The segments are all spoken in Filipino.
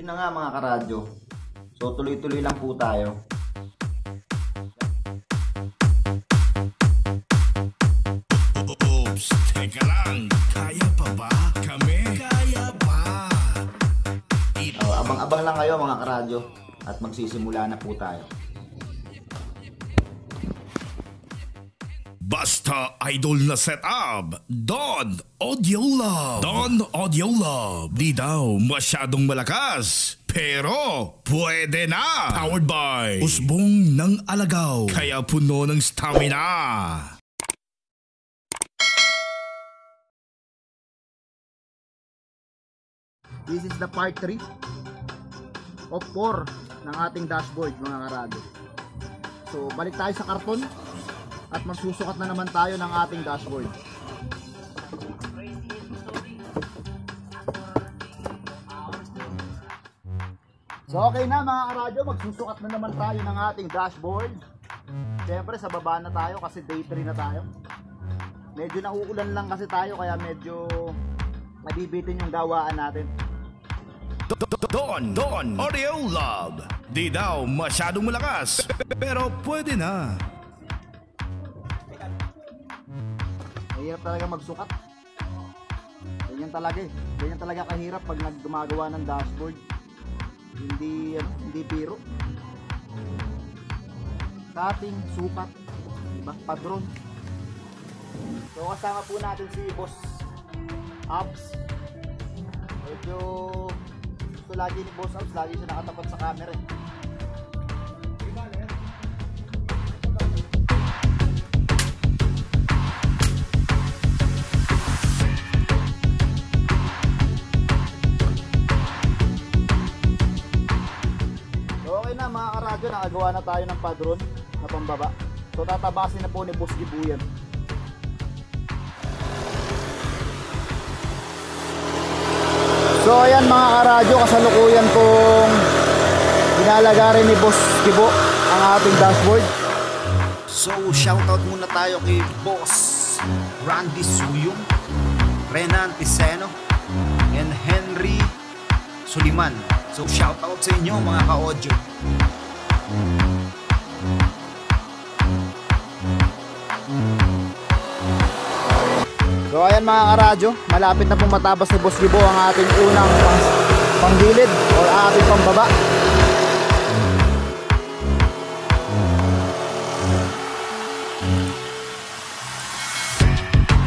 Yun na nga mga karadyo. So tuloy-tuloy lang po tayo. Oops, teka lang. Kaya pa ba? Kami? Kaya pa. Abang-abang lang kayo mga karadyo. At magsisimula na po tayo. Basta idol na setup. Don Audio Love. Don Audio Love. Di daw masyadong malakas, pero pwede na. Powered by Usbong ng Alagaw. Kaya puno ng stamina. This is the part 3 of 4 ng ating dashboard mga karadyo. So balik tayo sa karton at magsusukat na naman tayo ng ating dashboard. So okay na mga karadyo, magsusukat na naman tayo ng ating dashboard. Siyempre sa baba na tayo kasi day 3 na tayo. Medyo nauulan lang kasi tayo kaya medyo mabibitin yung gawaan natin. Don Audio Love. Di daw masyadong malakas, pero pwede na. Mahirap talaga magsukat. Ganyan talaga eh. Ganyan talaga kahirap pag naggumagawa ng dashboard. Hindi biro. Cutting, sukat, diba? Padron. So kasama po natin si Boss Abs. Medyo gusto lagi ni Boss Abs, lagi siya nakatapat sa camera eh. Mga karadyo, nakagawa na tayo ng padron na pambaba. So tatabasin na po ni Boss Gibuyan. So ayan mga karadyo, kasalukuyan pong inalagarin ni Boss Gibo ang ating dashboard. So shoutout muna tayo kay Boss Randy Suyong, Renan Tiseno, and Henry Suliman. So shoutout sa inyo mga ka-audio. So ayan mga karadyo, malapit na pong matapos ni Boss Gibo ang ating unang panggilid o ating pambaba.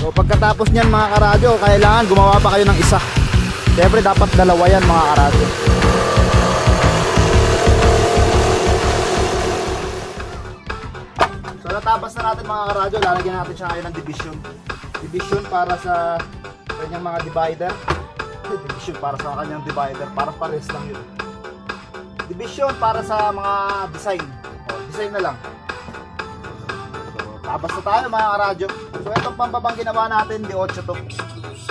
So pagkatapos niyan mga karadyo, kailangan gumawa pa kayo ng isa. Siyempre dapat dalawa yan mga karadyo. So natapos na natin mga karadyo, lalagyan natin siya ngayon ng division. Division para sa kanyang mga divider. Division para sa kanyang divider, para pares lang yun. Division para sa mga design. Design na lang. So tapos na tayo mga karadyo. So itong pambabang ginawa natin, di 8 to.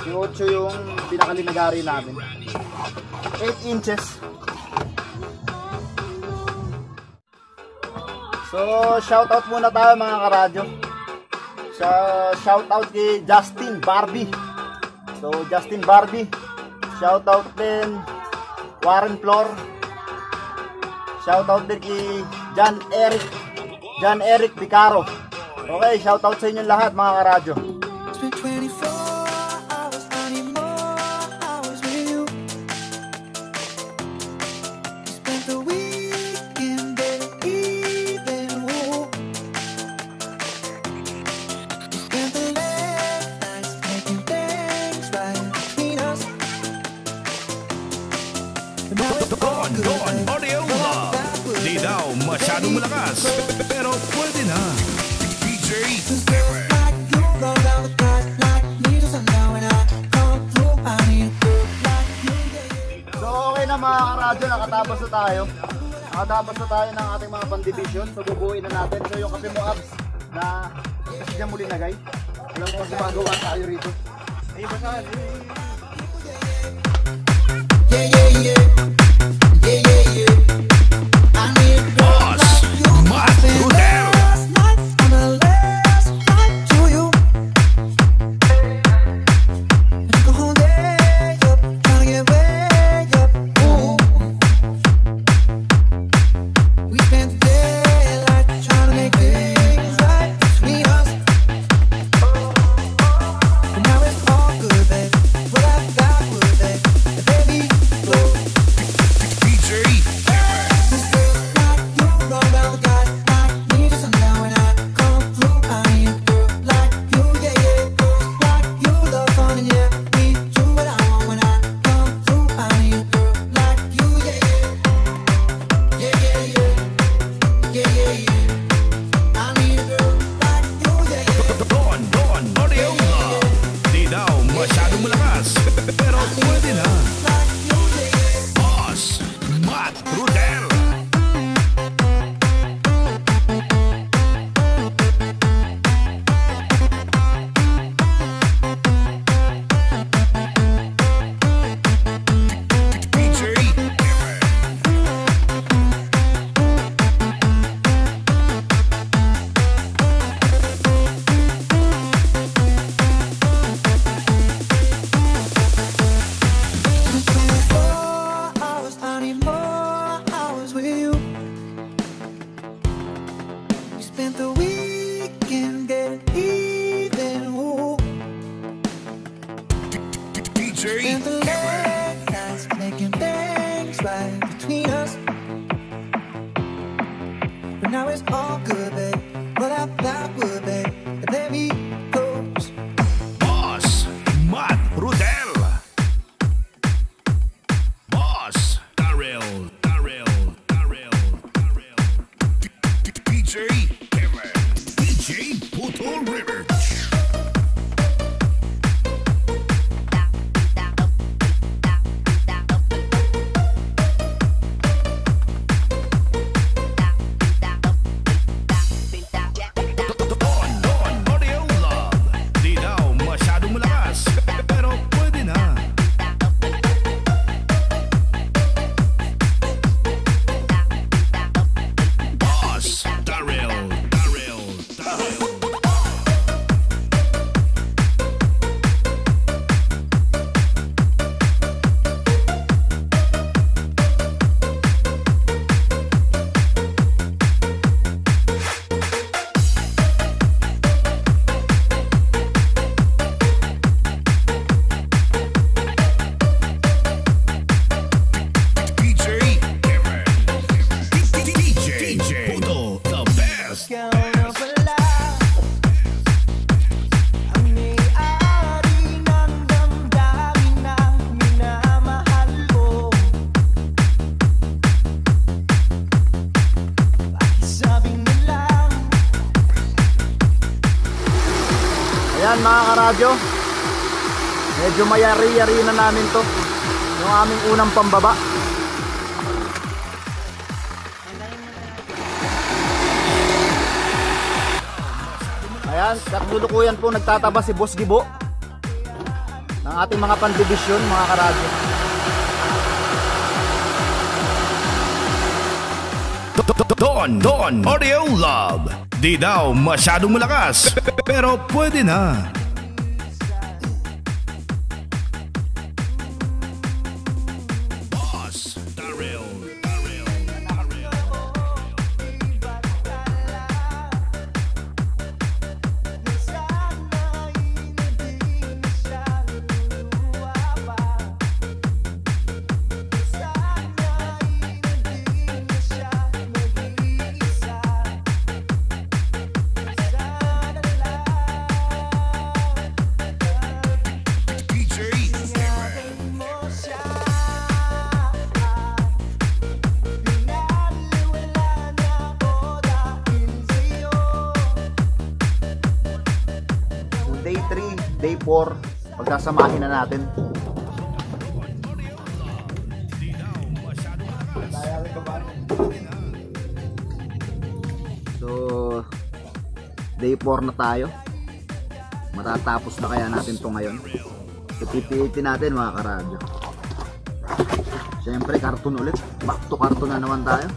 Di 8 yung pinakalinagari namin. 8 inches. So shoutout muna tayo mga karadyo. Sa shoutout kay Justin Barbie. So Justin Barbie. Shoutout din Warren Flor. Shoutout din kay John Eric Picaro. Okay, shoutout sa inyo lahat mga karadyo. Don Audio Love. Di daw masyadong malakas, pero pwede na. DJ Stepper. So okay na mga karadyo, nakatapos na tayo. Nakatapos na tayo ng ating mga pandivision. So bubuuin na natin. So yung kape mo Abs na kasi dyan muli nagay. Alam mo kung gumagawa tayo rito. Ay basahan. Boss Matt Rudel. spent the weekend getting even. Ooh. DJ Spent the late nights making things right between us. But now it's all good, babe. Roll out that wood, babe, and let me close. Boss Matt Rudel. Boss Darrell. DJ Kevin. DJ Puto River. Don Audio Love. Di daw masyadong malakas, pero pwede na. Boss Darrell. DJ Kevin. DJ Puto, the best. Count up a lot. Ang may-ari ng damdamin na minamahal ko. Pakisabi mo lang. Ayan mga karadyo, medyo mayari-yari na namin to, yung aming unang pambaba. Ayan, katulukuyan po nagtataba si Boss Gibo ng ating mga pandibisyon mga karadyo. Don Audio Love. Di daw masyadong malakas, pero pwede na. Boss Darrell. Sana'y hindi na siya luluwa pa. Sana'y hindi na siya mag-iisa. Sana lang DJ tingnan mo siya. Pinaliwala niya ako dahil sa'yo. So day 3, day 4, pagkasamahin na natin. So day 4 na tayo. Matatapos na kaya natin to ngayon. So pipilitin natin mga karadyo. Siyempre karton ulit. Back to karton na naman tayo.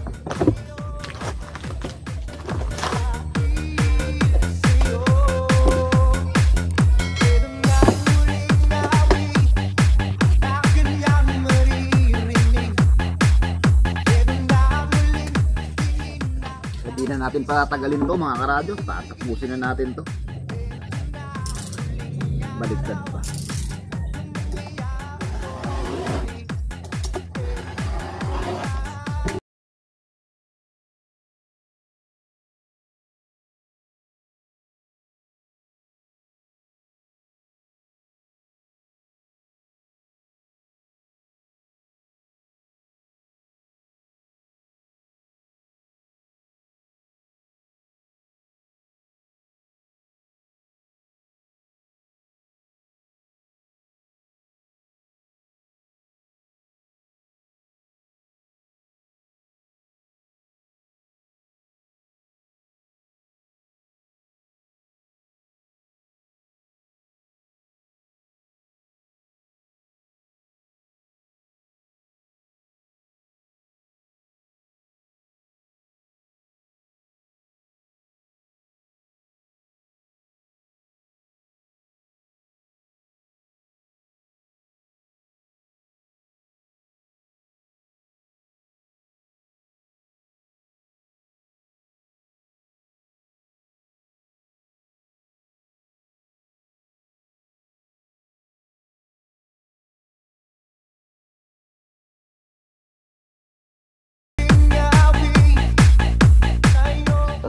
Hindi na natin patatagalin to mga karadyo. Tatapusin na natin to. Baliktad pa.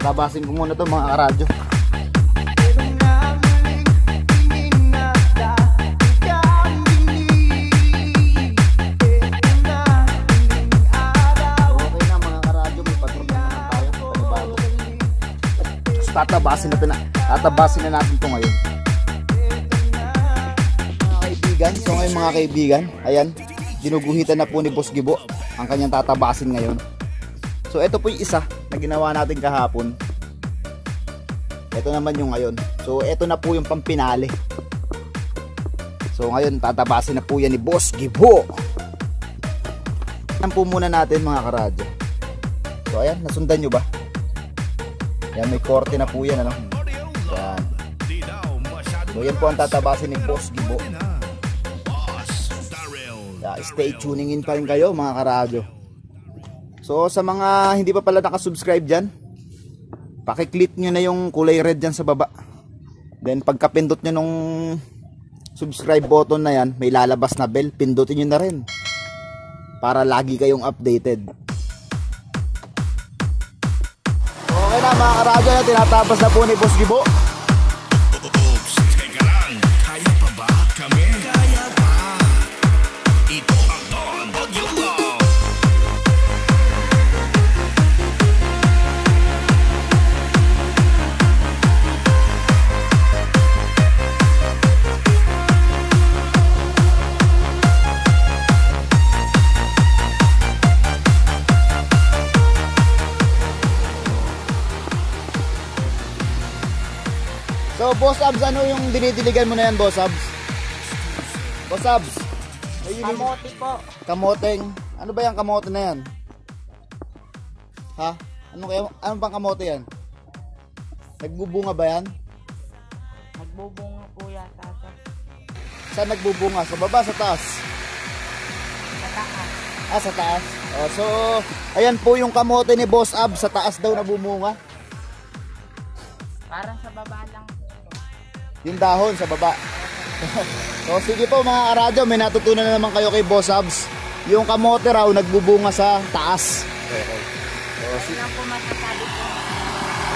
Tatabasin ko muna to mga karadyo. Okay na mga karadyo, may patrol na naman tayo. Panibago. Tatabasin na natin to ngayon. Mga kaibigan, so ngayon mga kaibigan, ayan, ginuguhitan na po ni Boss Gibo ang kanyang tatabasin ngayon. So ito po yung isa na ginawa natin kahapon. Ito naman yung ngayon. So ito na po yung pampinali. So ngayon tatabasin na po yan ni Boss Gibo. Yan po muna natin mga karadyo. So ayan, nasundan nyo ba? Yan, may korte na po yan, ano? Yan. So yan po ang tatabasin ni Boss Gibo. Stay tuning in pa rin kayo mga karadyo. So sa mga hindi pa pala nakasubscribe dyan, pakiclick nyo na yung kulay red dyan sa baba. Then pagkapindot nyo nung subscribe button na yan, may lalabas na bell, pindutin nyo na rin para lagi kayong updated. Okay na mga karadyo, tinatapos na po ni Boss Gibo. Oops, teka lang, kaya pa ba kami? Kaya pa. Ito ang Don Audio Love. So Boss Abs, ano yung dinidiligan mo na yan Boss Abs? Boss Abs, Kamote po. kamoteng, ano ba yung kamote na yan? Ha? Ano bang kamote yan? Nagbubunga ba yan? Nagbubunga po yata ito. Saan nagbubunga? Sa baba, sa taas? Sa taas. Ah, sa taas. Oh, so, ayan po yung kamote ni Boss Abs, sa taas daw nabumunga. Parang sa baba lang. Yung dahon sa baba. So sige po mga karadyo, may natutunan na naman kayo kay Boss Abs. Yung kamote raw nagbubunga sa taas. Okay. Ano lang po masasabi po.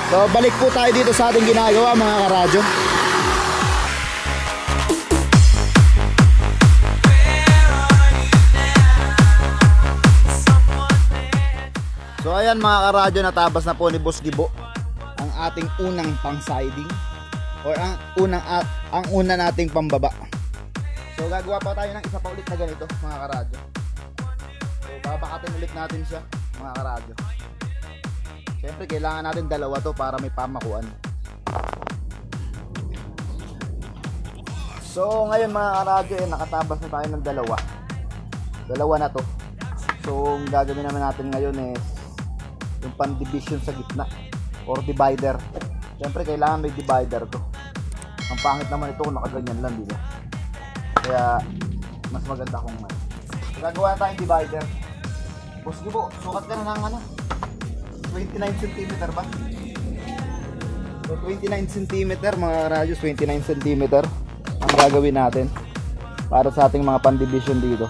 So balik po tayo dito sa ating ginagawa mga karadyo. So ayan mga karadyo, natabas na po ni Boss Gibo ang ating unang pang-siding or ang una nating pambaba. So gagawa pa tayo ng isa pa ulit na ganito mga karadyo. So babakatin ulit natin siya mga karadyo. Siyempre kailangan natin dalawa to para may pamakuan. So ngayon mga karadyo, nakatabas na tayo ng dalawa na to. So ang gagawin naman natin ngayon is yung pan-division sa gitna or divider. Siyempre kailangan may divider to. Ang pangit naman ito kung nakaganyan lang, di ba? Kaya mas maganda kung gagawa tayong divider. Boss Gibo, sukat ka na ng 29 cm ba? So 29 cm mga radius, 29 cm ang gagawin natin para sa ating mga pan-division dito.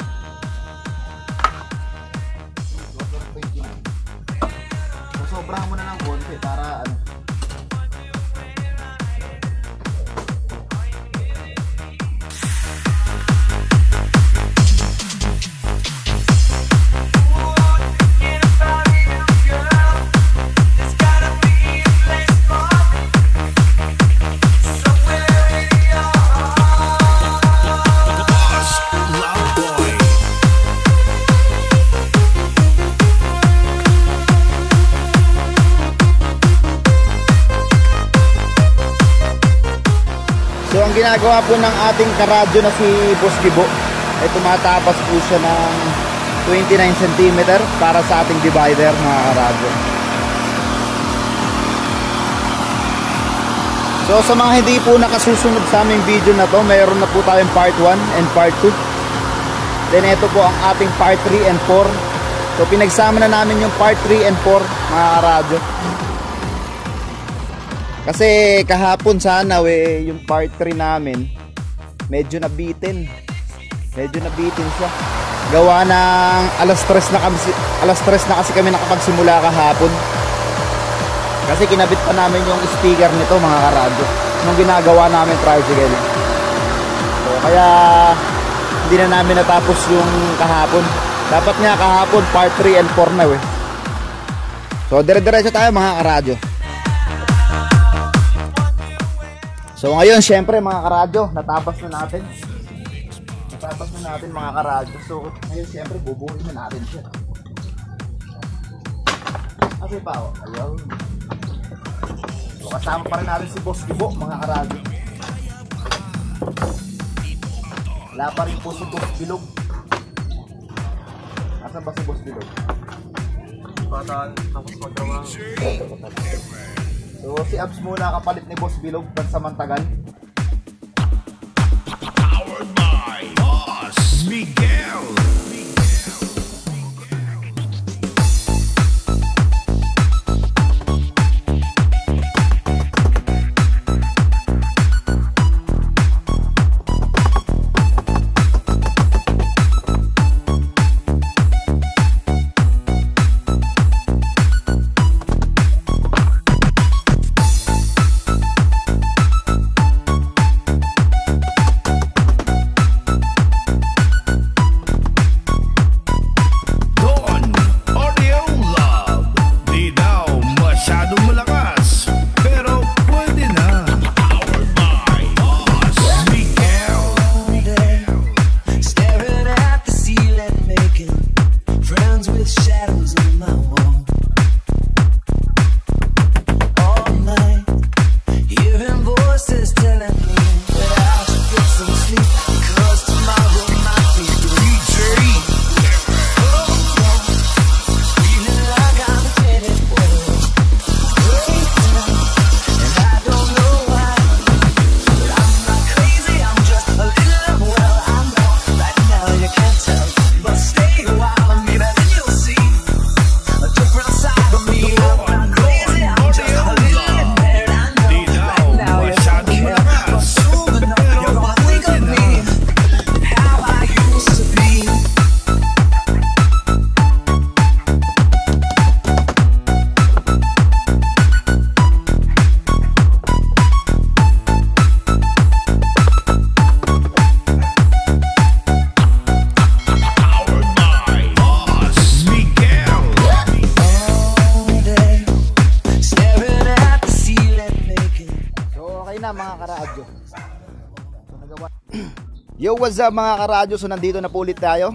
So sobrahan mo na ng konti para ano. So ang ginagawa po ng ating karadyo na si Boss Gibo ay tumatapas po siya ng 29 cm para sa ating divider mga karadyo. So sa mga hindi po nakasusunod sa aming video na to, mayroon na po tayong part 1 and part 2. Then ito po ang ating part 3 and 4. So pinagsama na namin yung part 3 and 4 mga karadyo. Kasi kahapon sana yung part 3 namin medyo nabitin. Medyo nabitin siya. Gawa ng alas 3 na kasi kami nakapagsimula kahapon. Kasi kinabit pa namin yung speaker nito mga karadyo nung ginagawa namin tricycle. So kaya hindi na namin natapos yung kahapon. Dapat nga kahapon part 3 and 4 na eh. So dire-diretso tayo mga karadyo. So ngayon syempre mga karadyo, natapos na natin. Natapos na natin mga karadyo. So ngayon syempre bubuhin na natin siya. Kasi pa oh, ayaw. So kasama pa rin natin si Boss Gibo mga karadyo. Wala pa rin po si Boss Bilog. Nasaan ba si Boss Bilog? Pataan, tapos magawa. So si Abs muna kapalit ni Boss Bilog pansamantagal. Powered by Boss Miguel. Mga karadyo. So, nagawa. Yo, what's up mga karadyo? So nandito na po ulit tayo.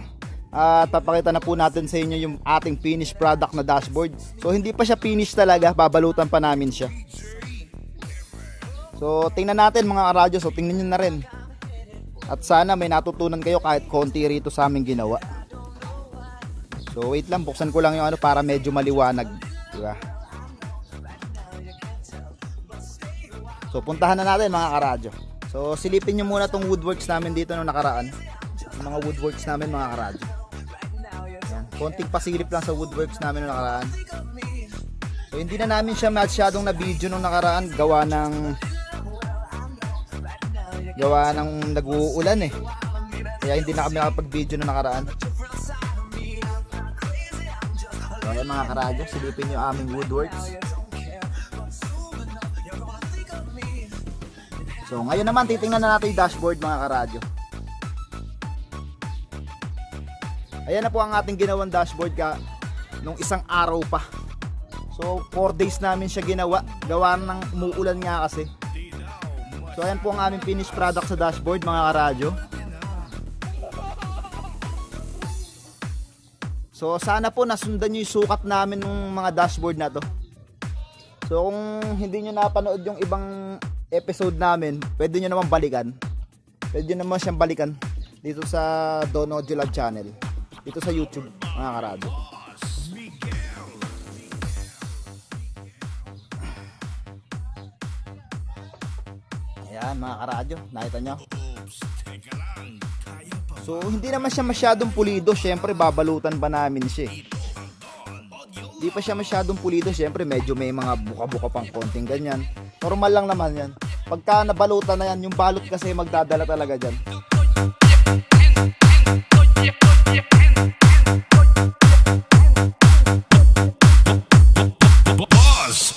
At papakita na po natin sa inyo yung ating finished product na dashboard. So hindi pa siya finished talaga, babalutan pa namin siya. So tingnan natin mga karadyo. So tingnan nyo na rin. At sana may natutunan kayo kahit konti rito sa aming ginawa. So wait lang, buksan ko lang yung ano para medyo maliwanag, diba? So puntahan na natin mga karadyo. So silipin nyo muna tong woodworks namin dito nung nakaraan. Yung mga woodworks namin mga karadyo. Yan. Konting pasilip lang sa woodworks namin nung nakaraan. So hindi na namin siya masyadong na video nung nakaraan. Gawa ng nag-uulan eh. Kaya hindi na kami nakapag video nung nakaraan. So ayan mga karadyo, silipin nyo aming woodworks. So ngayon naman titingnan na natin yung dashboard mga karadyo. Ayan na po ang ating ginawang dashboard nung isang araw pa. So 4 days namin siya ginawa. Gawa ng umuulan nga kasi. So ayan po ang aming finished product sa dashboard mga karadyo. So sana po nasundan nyo yung sukat namin ng mga dashboard na to. So kung hindi nyo napanood yung ibang episode namin, pwede nyo naman balikan. Pwede nyo naman siyang balikan dito sa Don Audio Lab channel, dito sa YouTube mga karadyo. Ayan mga karadyo, nakita nyo. So hindi naman siya masyadong pulido. Syempre babalutan pa namin siya. Hindi pa siya masyadong pulido. Syempre medyo may mga buka-buka pang konting ganyan. Normal lang naman yan. Pagka nabalutan na yan, yung balot kasi magdadala talaga dyan. Boss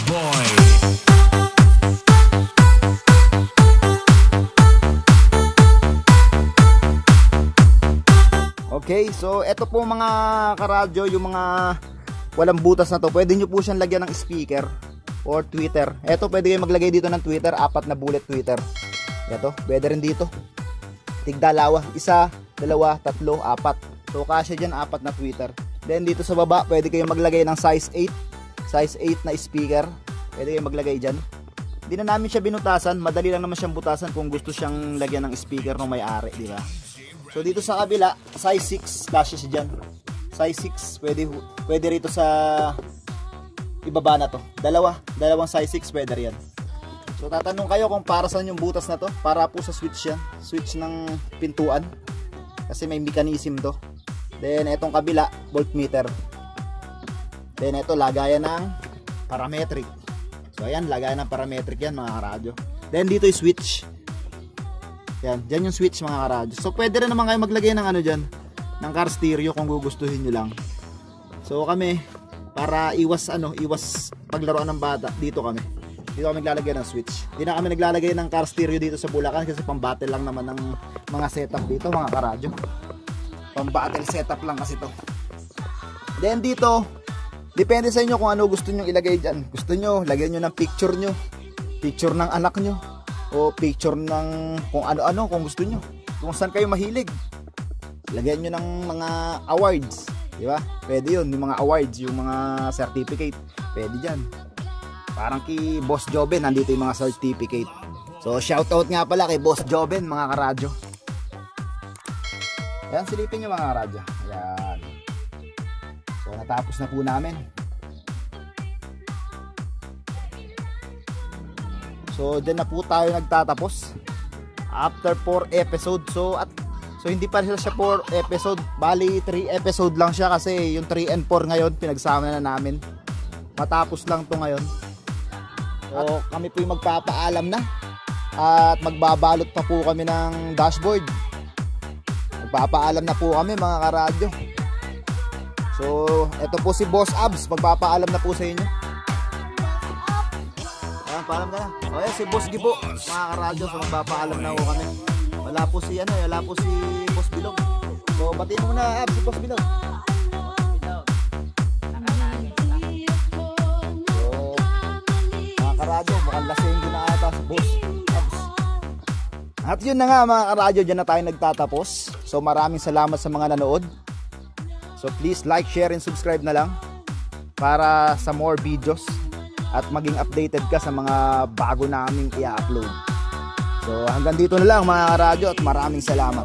Boy. Okay, so eto po mga karadyo, yung mga walang butas na to, pwede nyo po siyang lagyan ng speaker or tweeter. Eto, pwede kayo maglagay dito ng tweeter, 4 na bullet tweeter. Eto, pwede rin dito. Tigdalawa, 1, 2, 3, 4. So kasya dyan 4 na tweeter. Then dito sa baba, pwede kayo maglagay ng size 8. Size 8 na speaker. Pwede kayo maglagay dyan. Hindi na namin siya binutasan, madali lang naman siyang butasan kung gusto siyang lagyan ng speaker ng may-ari, di ba? So dito sa kabila, size 6 kasya siya dyan. Size 6, pwede rito sa ibaba na to. Dalawang size 6 pwede riyan. So tatanong kayo kung para saan yung butas na to. Para po sa switch yan. Switch ng pintuan. Kasi may mechanism to. Then etong kabila, voltmeter. Then ito, lagayan ng parametric. So ayan, lagayan ng parametric yan mga karadyo. Then dito yung switch. Yan, dyan yung switch mga karadyo. So pwede rin naman kayo maglagay ng ano dyan, ng car stereo kung gugustuhin nyo lang. So kami, para iwas paglaruan ng bata, dito kami naglalagay ng switch. Hindi na kami naglalagay ng car stereo dito sa Bulacan kasi pang battle lang naman ng mga setup dito mga karadyo. Pang battle setup lang kasi to. Then dito, depende sa inyo kung ano gusto nyo ilagay dyan. Gusto nyo, lagyan nyo ng picture nyo, picture ng anak nyo, o picture ng kung ano-ano kung gusto nyo, kung saan kayo mahilig. Lagyan nyo ng mga awards, di ba? Pwede yun, yung mga awards, yung mga certificate, pwede dyan. Parang kay Boss Joben, nandito yung mga certificate. So shoutout nga pala kay Boss Joben mga karadyo. Yan, silipin nyo mga karadyo. Yan. So natapos na po namin. So dyan na po tayo nagtatapos after 4 episode. So hindi pa siya 4 episode, bali 3 episode lang siya kasi yung 3 and 4 ngayon pinagsama na namin. Matapos lang to ngayon. So kami po yung magpapaalam na at magbabalot pa po kami ng dashboard. Magpapaalam na po kami mga karadyo. So eto po si Boss Abs, magpapaalam na po sa inyo. Paalam ka na. O yan, si Boss Gibo, mga karadyo. So magpapaalam na ako kami. Wala po si Boss Bilog. So batiin mo na si Boss Bilog. So mga karadyo, mukhang lasing din na ata si Boss Abs. At yun na nga mga karadyo, dyan na tayo nagtatapos. So maraming salamat sa mga nanood. So please like, share, and subscribe na lang para sa more videos at maging updated ka sa mga bago naming i-upload. So hanggang dito na lang mga karadyo at maraming salamat.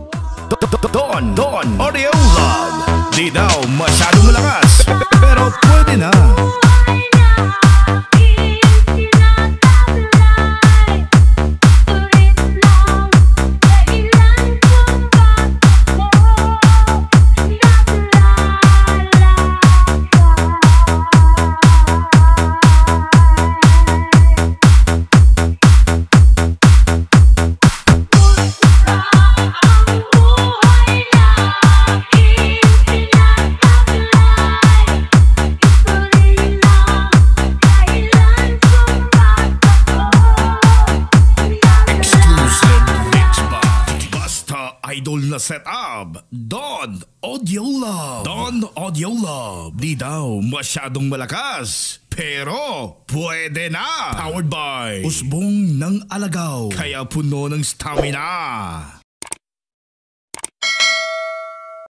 Don Audio Love. Di daw masyadong malakas, pero pwede na. Idol na setup, Don Audio Love. Don Audio Love. Di daw masyadong malakas, pero pwede na. Powered by Usbong ng Alagaw, kaya puno ng stamina.